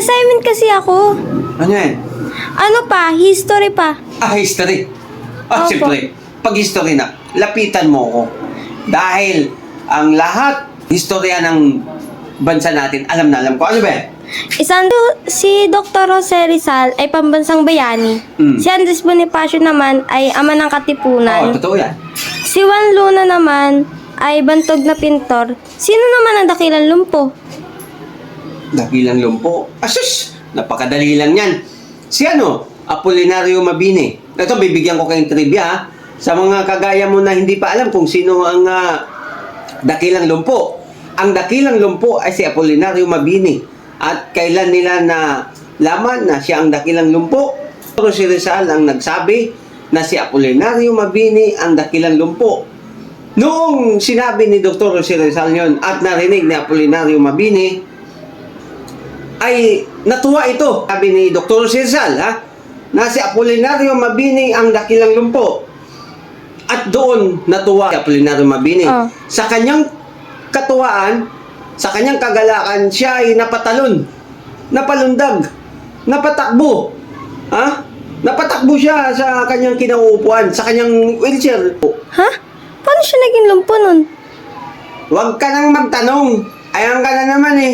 assignment kasi ako. Ano yan? Ano pa? History pa. History. Opo. Siyempre, pag history na, lapitan mo ko. Dahil ang lahat, historia ng bansa natin, alam na alam ko. Ano ba yan? Si Dr. Jose Rizal ay pambansang bayani. Si Andres Bonifacio naman ay ama ng Katipunan. Totoo yan. Si Juan Luna naman ay bantog na pintor. Sino naman ang dakilang lumpo? Dakilang lumpo. Asus! Napakadali lang yan. Si Apolinario Mabini. Ito, bibigyan ko kayong trivia, ha? Sa mga kagaya mo na hindi pa alam kung sino ang dakilang lumpo. Ang dakilang lumpo ay si Apolinario Mabini. At kailan nila na laman na siya ang dakilang lumpo? Si Rizal ang nagsabi na si Apolinario Mabini ang dakilang lumpo. Noong sinabi ni Dr. Jose Rizal yun at narinig ni Apolinario Mabini, ay natuwa ito. Sabi ni Dr. Jose Rizal, na si Apolinario Mabini ang dakilang lumpo. At doon natuwa si Apolinario Mabini. Sa kanyang katuwaan, sa kanyang kagalakan, siya ay napatalon, napalundag, napatakbo. Napatakbo siya sa kanyang kinauupuan, sa kanyang wheelchair. Ha? Paano siya naging lumpo nun? Huwag ka nang magtanong. Ayan ka na naman eh.